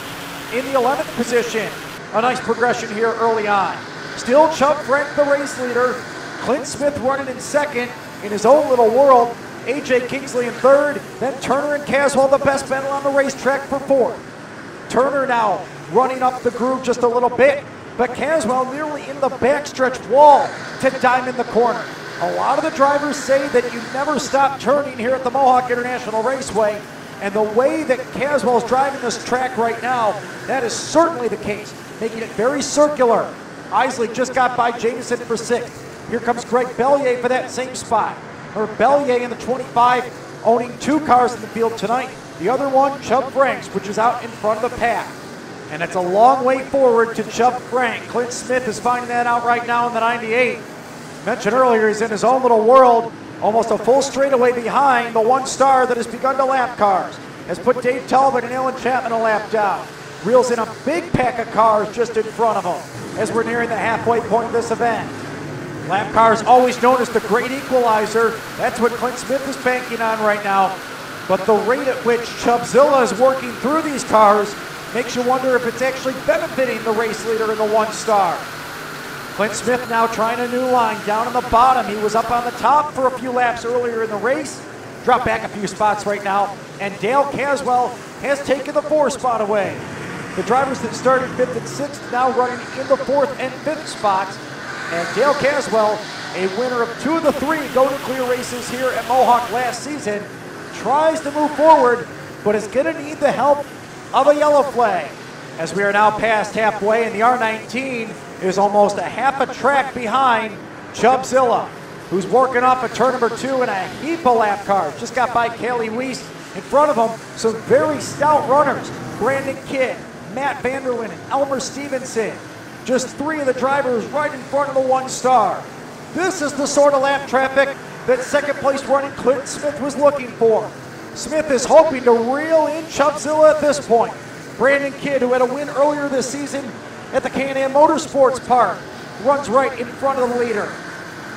in the 11th position. A nice progression here early on. Still Chubb Frank the race leader. Clint Smith running in 2nd in his own little world. AJ Kingsley in 3rd. Then Turner and Caswell the best battle on the racetrack for 4th. Turner now running up the groove just a little bit, but Caswell nearly in the backstretch wall to diamond the corner. A lot of the drivers say that you never stop turning here at the Mohawk International Raceway, and the way that Caswell's driving this track right now, that is certainly the case, making it very circular. Isley just got by Jamison for 6th. Here comes Greg Bellier for that same spot. Or Bellier in the 25, owning 2 cars in the field tonight. The other one, Chubb Frank's, which is out in front of the pack. And it's a long way forward to Chubb Frank. Clint Smith is finding that out right now in the 98. Mentioned earlier, he's in his own little world, almost a full straightaway behind the 1 star that has begun to lap cars. has put Dave Talbot and Alan Chapman a lap down. Reels in a big pack of cars just in front of him as we're nearing the halfway point of this event. Lap car is always known as the great equalizer. That's what Clint Smith is banking on right now. But the rate at which Chubbzilla is working through these cars makes you wonder if it's actually benefiting the race leader in the 1-star. Clint Smith now trying a new line down on the bottom. He was up on the top for a few laps earlier in the race. Dropped back a few spots right now. And Dale Caswell has taken the 4th spot away. The drivers that started 5th and 6th now running in the 4th and 5th spots. And Dale Caswell, a winner of 2 of the 3 Go Nuclear races here at Mohawk last season, tries to move forward, but is going to need the help of a yellow flag. As we are now past halfway, and the R19 is almost a half a track behind Chubbzilla, who's working off of turn number 2 in a heap of lap cars. Just got by Kelly Weiss. In front of him, some very stout runners. Brandon Kidd, Matt Vanderlyn, and Elmer Stevenson. Just 3 of the drivers right in front of the 1-star. This is the sort of lap traffic that second place running Clint Smith was looking for. Smith is hoping to reel in Chubbzilla at this point. Brandon Kidd, who had a win earlier this season at the Can-Am Motorsports Park, runs right in front of the leader.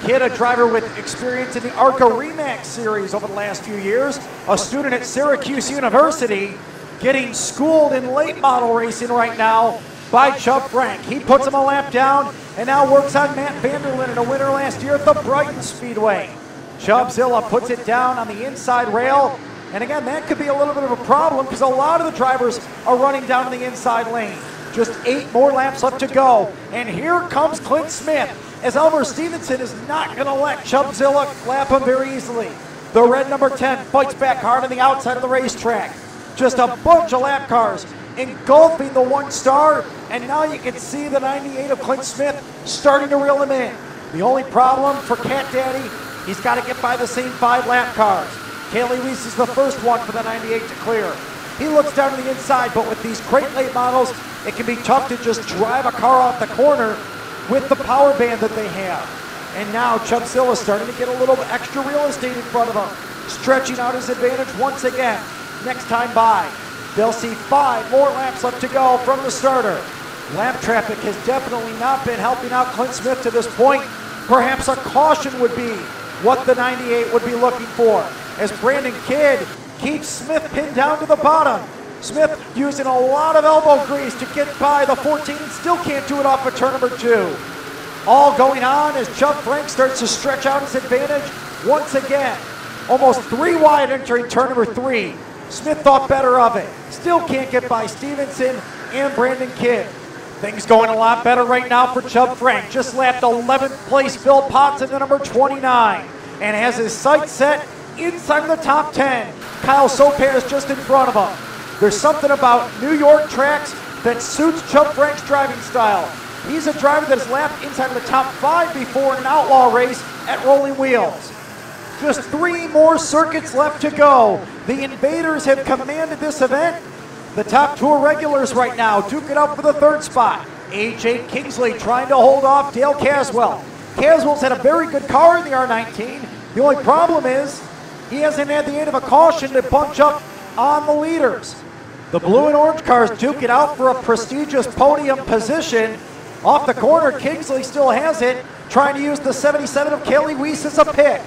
Kidd, a driver with experience in the ARCA Remax series over the last few years, a student at Syracuse University, getting schooled in late model racing right now by Chubb Frank. He puts him a lap down and now works on Matt Vanderlyn, a winner last year at the Brighton Speedway. Chubbzilla puts it down on the inside rail, and again, that could be a little bit of a problem because a lot of the drivers are running down the inside lane. Just 8 more laps left to go, and here comes Clint Smith, as Elmer Stevenson is not going to let Chubbzilla lap him very easily. The red number 10 fights back hard on the outside of the racetrack. Just a bunch of lap cars engulfing the 1-star, and now you can see the 98 of Clint Smith starting to reel him in. The only problem for Cat Daddy, he's got to get by the same 5 lap cars. Kelly Weiss is the first one for the 98 to clear. He looks down to the inside, but with these crate late models, it can be tough to just drive a car off the corner with the power band that they have. And now Chubbzilla is starting to get a little extra real estate in front of him, stretching out his advantage once again. Next time by, they'll see 5 more laps left to go from the starter. Lap traffic has definitely not been helping out Clint Smith to this point. Perhaps a caution would be what the 98 would be looking for, as Brandon Kidd keeps Smith pinned down to the bottom. Smith using a lot of elbow grease to get by the 14 and still can't do it off of turn number 2. All going on as Chubb Frank starts to stretch out his advantage once again. Almost 3 wide entering turn number 3. Smith thought better of it. Still can't get by Stevenson and Brandon Kidd. Things going a lot better right now for Chubb Frank. Just lapped 11th place Phil Potts in the number 29 and has his sights set inside of the top 10. Kyle Soper is just in front of him. There's something about New York tracks that suits Chubb Frank's driving style. He's a driver that has lapped inside of the top 5 before in an outlaw race at Rolling Wheels. Just 3 more circuits left to go. The Invaders have commanded this event. The top 2 regulars right now duke it up for the 3rd spot. A.J. Kingsley trying to hold off Dale Caswell. Caswell's had a very good car in the R19. The only problem is he hasn't had the aid of a caution to bunch up on the leaders. The blue and orange cars duke it out for a prestigious podium position. Off the corner, Kingsley still has it, trying to use the 77 of Kelly Weiss as a pick.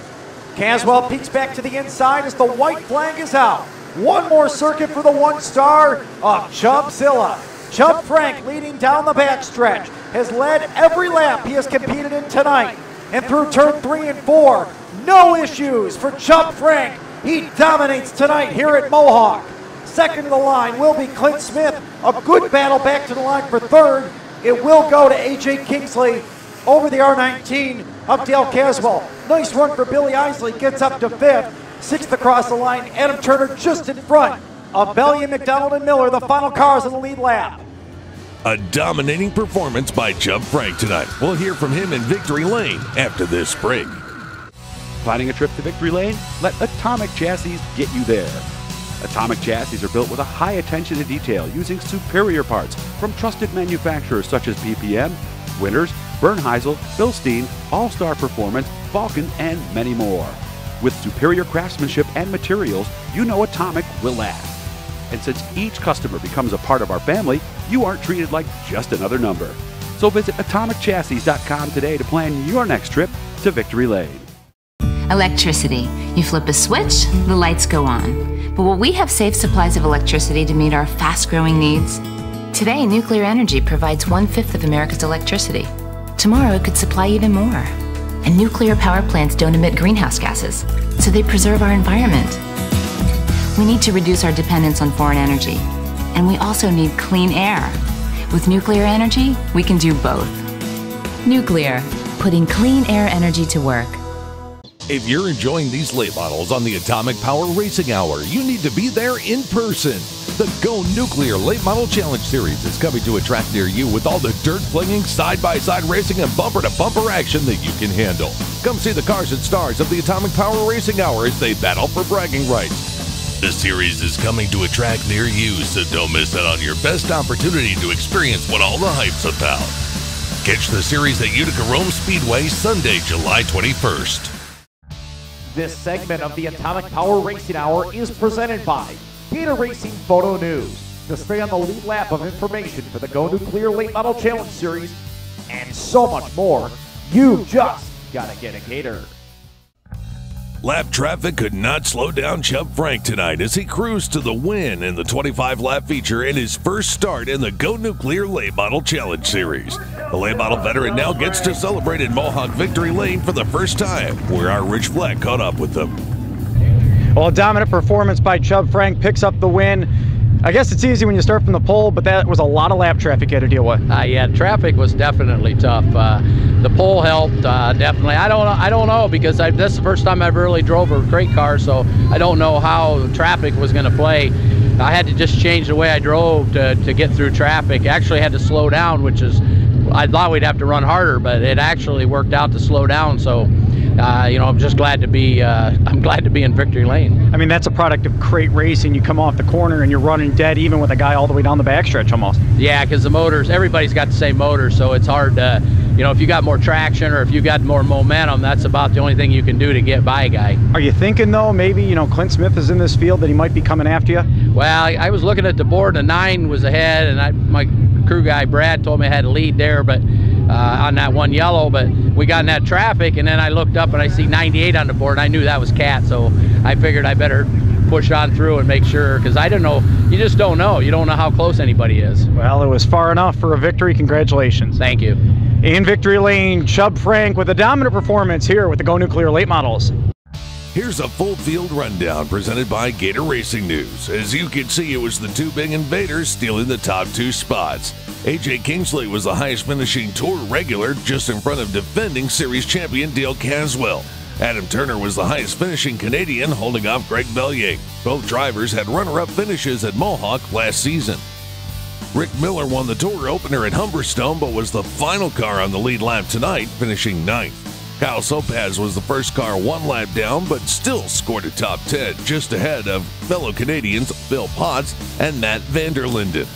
Caswell peeks back to the inside as the white flag is out. 1 more circuit for the 1-star of Chubbzilla. Chubb Frank leading down the backstretch, has led every lap he has competed in tonight. And through turn 3 and 4, no issues for Chubb Frank. He dominates tonight here at Mohawk. Second to the line will be Clint Smith. A good battle back to the line for 3rd. It will go to A.J. Kingsley over the R19 of Dale Caswell. Nice run for Billy Isley, gets up to 5th. 6th across the line, Adam Turner just in front of Bellion, McDonald, and Miller, the final cars in the lead lap. A dominating performance by Chubb Frank tonight. We'll hear from him in Victory Lane after this break. Planning a trip to Victory Lane? Let Atomic Chassis get you there. Atomic Chassis are built with a high attention to detail using superior parts from trusted manufacturers such as PPM, Winters, Bernheisel, Bilstein, All-Star Performance, Vulcan, and many more. With superior craftsmanship and materials, you know Atomic will last. And since each customer becomes a part of our family, you aren't treated like just another number. So visit atomicchassis.com today to plan your next trip to Victory Lane. Electricity. You flip a switch, the lights go on. But will we have safe supplies of electricity to meet our fast-growing needs? Today, nuclear energy provides 1/5 of America's electricity. Tomorrow, it could supply even more. And nuclear power plants don't emit greenhouse gases, so they preserve our environment. We need to reduce our dependence on foreign energy. And we also need clean air. With nuclear energy, we can do both. Nuclear, putting clean air energy to work. If you're enjoying these late models on the Atomic Power Racing Hour, you need to be there in person. The Go Nuclear Late Model Challenge Series is coming to a track near you with all the dirt-flinging, side-by-side racing, and bumper-to-bumper action that you can handle. Come see the cars and stars of the Atomic Power Racing Hour as they battle for bragging rights. The series is coming to a track near you, so don't miss out on your best opportunity to experience what all the hype's about. Catch the series at Utica Rome Speedway Sunday, July 21st. This segment of the Atomic Power Racing Hour is presented by Gator Racing Photo News. To stay on the lead lap of information for the Go Nuclear Late Model Challenge Series and so much more, you just gotta get a Gator. Lap traffic could not slow down Chubb Frank tonight as he cruised to the win in the 25-lap feature in his first start in the Go Nuclear Late Model Challenge Series. The late model veteran now gets to celebrate in Mohawk Victory Lane for the first time, where our Rich Fleck caught up with them. Well, a dominant performance by Chubb Frank picks up the win. I guess it's easy when you start from the pole, but that was a lot of lap traffic you had to deal with. Yeah, traffic was definitely tough. The pole helped, definitely. I don't know because this is the first time I've really drove a crate car, so I don't know how traffic was going to play. I had to just change the way I drove to get through traffic. Actually had to slow down, which is, I thought we'd have to run harder, but it actually worked out to slow down. So, you know, I'm just glad to be. I'm glad to be in Victory Lane. I mean, that's a product of crate racing. You come off the corner and you're running dead, even with a guy all the way down the backstretch almost. Yeah, because the motors, everybody's got the same motor, so it's hard to, you know, if you got more traction or if you got more momentum, that's about the only thing you can do to get by a guy. Are you thinking though, maybe, you know, Clint Smith is in this field, that he might be coming after you? Well, I was looking at the board, the 9 was ahead, and my crew guy Brad told me I had a lead there, but on that one yellow, but we got in that traffic, and then I looked up and I see 98 on the board, and I knew that was Cat, so I figured I better push on through and make sure, because I didn't know, you just don't know. You don't know how close anybody is. Well, it was far enough for a victory. Congratulations. Thank you. In Victory Lane, Chubb Frank with a dominant performance here with the Go Nuclear Late Models. Here's a full field rundown presented by Gator Racing News. As you can see, it was the two big invaders stealing the top 2 spots. AJ Kingsley was the highest finishing Tour regular, just in front of defending series champion Dale Caswell. Adam Turner was the highest finishing Canadian, holding off Greg Bellyache. Both drivers had runner-up finishes at Mohawk last season. Rick Miller won the Tour opener at Humberstone, but was the final car on the lead lap tonight, finishing 9th. Kyle Sopaz was the first car 1 lap down, but still scored a top 10, just ahead of fellow Canadians Phil Potts and Matt Vanderlinden.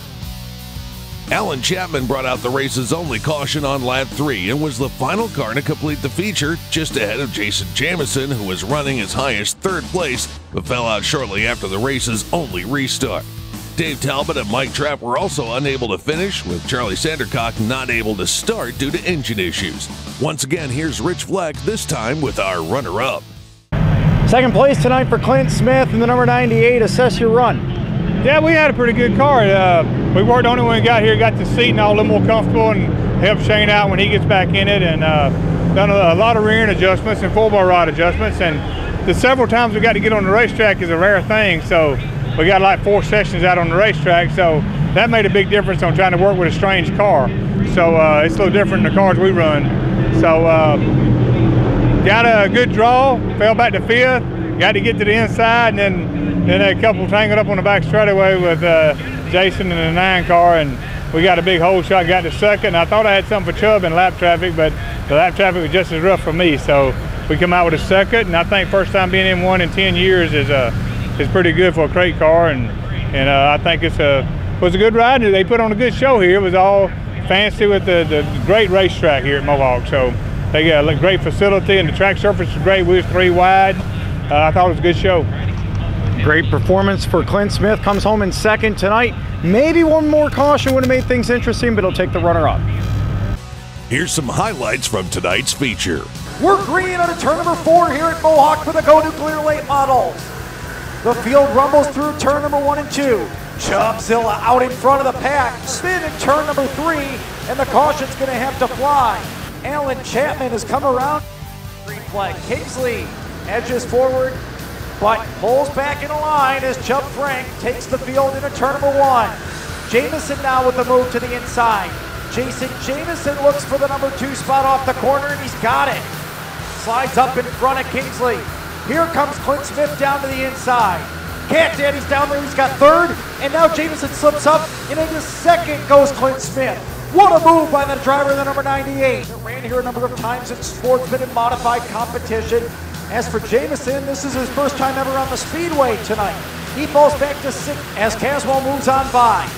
Alan Chapman brought out the race's only caution on lap 3 and was the final car to complete the feature, just ahead of Jason Jamison, who was running as high as 3rd place, but fell out shortly after the race's only restart. Dave Talbot and Mike Trapp were also unable to finish, with Charlie Sandercock not able to start due to engine issues. Once again, here's Rich Fleck, this time with our runner-up. Second place tonight for Clint Smith in the number 98. Assess your run. Yeah, we had a pretty good car. We worked on it when we got here, got the seat and all a little more comfortable, and helped Shane out when he gets back in it, and done a lot of rear end adjustments and 4-bar rod adjustments, and the several times we got to get on the racetrack is a rare thing, so we got like 4 sessions out on the racetrack, so that made a big difference on trying to work with a strange car. So it's a little different than the cars we run. So got a good draw, fell back to 5th, got to get to the inside, and then a couple tangled up on the back straightaway with Jason and the 9 car, and we got a big hole shot, got to 2nd. And I thought I had something for Chubb in lap traffic, but the lap traffic was just as rough for me. So we come out with a 2nd, and I think first time being in one in 10 years is pretty good for a crate car, and I think it was a good ride. They put on a good show here. It was all fancy with the great racetrack here at Mohawk. So they got a great facility, and the track surface was great. We was 3 wide. I thought it was a good show. Great performance for Clint Smith, comes home in second tonight. Maybe one more caution would have made things interesting, but he'll take the runner-up. Here's some highlights from tonight's feature. We're green on turn number 4 here at Mohawk for the Go Nuclear late models. The field rumbles through turn number 1 and 2. Chubzilla out in front of the pack. Spin in turn number 3, and the caution's going to have to fly. Alan Chapman has come around. Green flag. Kingsley edges forward, but pulls back in a line as Chubb Frank takes the field into turn number 1. Jamison now with the move to the inside. Jason Jamison looks for the number 2 spot off the corner, and he's got it. Slides up in front of Kingsley. Here comes Clint Smith down to the inside. Cat Daddy's down there, he's got 3rd, and now Jamison slips up, and into 2nd goes Clint Smith. What a move by the driver in the number 98. Ran here a number of times in sportsman and modified competition. As for Jamison, this is his first time ever on the speedway tonight. He falls back to 6th as Caswell moves on by.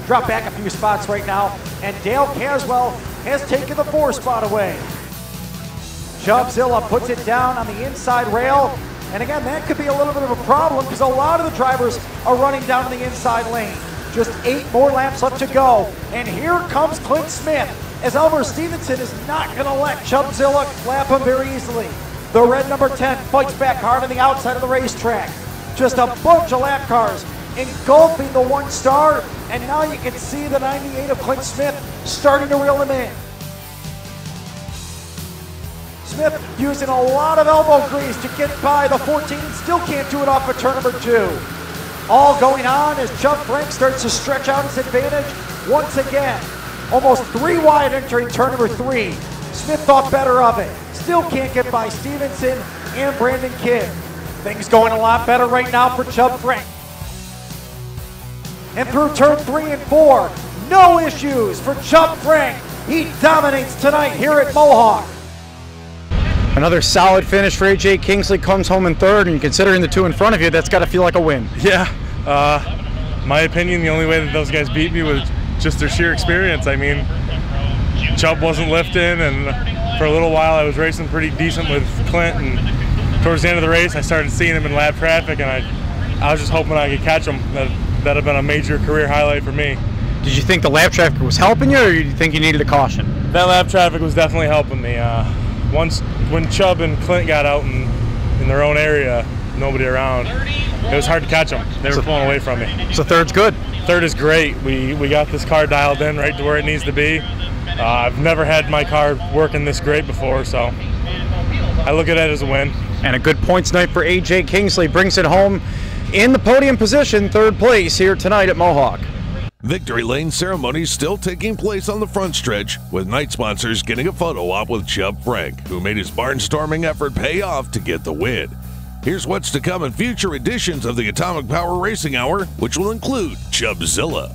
Drop back a few spots right now, and Dale Caswell has taken the 4 spot away. Chubzilla puts it down on the inside rail, and again, that could be a little bit of a problem because a lot of the drivers are running down the inside lane. Just 8 more laps left to go, and here comes Clint Smith, as Elmer Stevenson is not going to let Chubzilla lap him very easily. The red number 10 fights back hard on the outside of the racetrack. Just a bunch of lap cars engulfing the 1 star, and now you can see the 98 of Clint Smith starting to reel him in. Smith using a lot of elbow grease to get by the 14 and still can't do it off of turn number 2. All going on as Chubb Frank starts to stretch out his advantage once again. Almost 3 wide entering turn number 3. Smith thought better of it. Still can't get by Stevenson and Brandon Kidd. Things going a lot better right now for Chubb Frank. And through turn 3 and 4, no issues for Chubb Frank. He dominates tonight here at Mohawk. Another solid finish for AJ Kingsley, comes home in 3rd, and considering the 2 in front of you, that's got to feel like a win. Yeah, my opinion, the only way that those guys beat me was just their sheer experience. I mean, Chubb wasn't lifting, and for a little while I was racing pretty decent with Clint, and towards the end of the race I started seeing him in lap traffic, and I was just hoping I could catch him. That'd have been a major career highlight for me. Did you think the lap traffic was helping you, or did you think you needed a caution? That lap traffic was definitely helping me. Once when Chubb and Clint got out in their own area, nobody around, it was hard to catch them. They were pulling away from me. So 3rd's good? 3rd is great. We got this car dialed in right to where it needs to be. I've never had my car working this great before, so I look at it as a win. And a good points night for AJ Kingsley, brings it home in the podium position, 3rd place here tonight at Mohawk. Victory Lane ceremony still taking place on the front stretch, with night sponsors getting a photo op with Chubb Frank, who made his barnstorming effort pay off to get the win. Here's what's to come in future editions of the Atomic Power Racing Hour, which will include Chubzilla.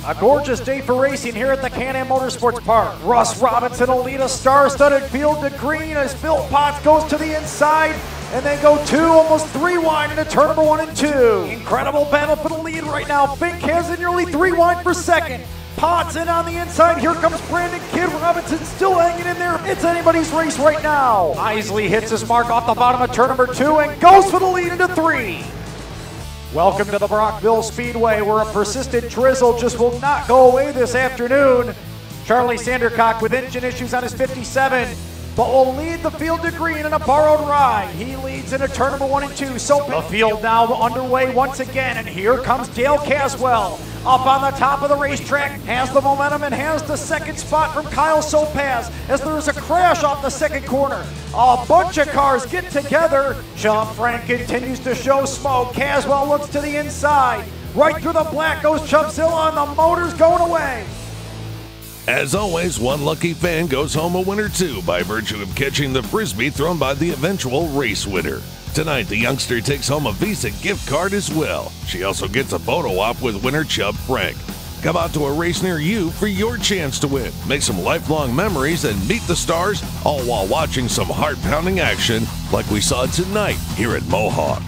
A gorgeous day for racing here at the Can-Am Motorsports Park. Russ Robinson will lead a star-studded field to green as Phil Potts goes to the inside, and they go 2, almost 3 wide into turn number 1 and 2. Incredible battle for the lead right now. Fink has it nearly 3 wide for 2nd. Potts in on the inside. Here comes Brandon Kidd. Robinson still hanging in there. It's anybody's race right now. Isley hits his mark off the bottom of turn number 2 and goes for the lead into 3. Welcome to the Brockville Speedway, where a persistent drizzle just will not go away this afternoon. Charlie Sandercock with engine issues on his 57, but will lead the field to green in a borrowed ride. He leads into turn number 1 and 2. So the field now underway once again, and here comes Dale Caswell. Up on the top of the racetrack, has the momentum and has the 2nd spot from Kyle Sopaz as there is a crash off the 2nd corner. A bunch of cars get together. Chubb Frank continues to show smoke. Caswell looks to the inside. Right through the black goes Chubzilla, and the motor's going away. As always, one lucky fan goes home a winner too by virtue of catching the frisbee thrown by the eventual race winner. Tonight, the youngster takes home a Visa gift card as well. She also gets a photo op with winner Chubb Frank. Come out to a race near you for your chance to win. Make some lifelong memories and meet the stars, all while watching some heart-pounding action like we saw tonight here at Mohawk.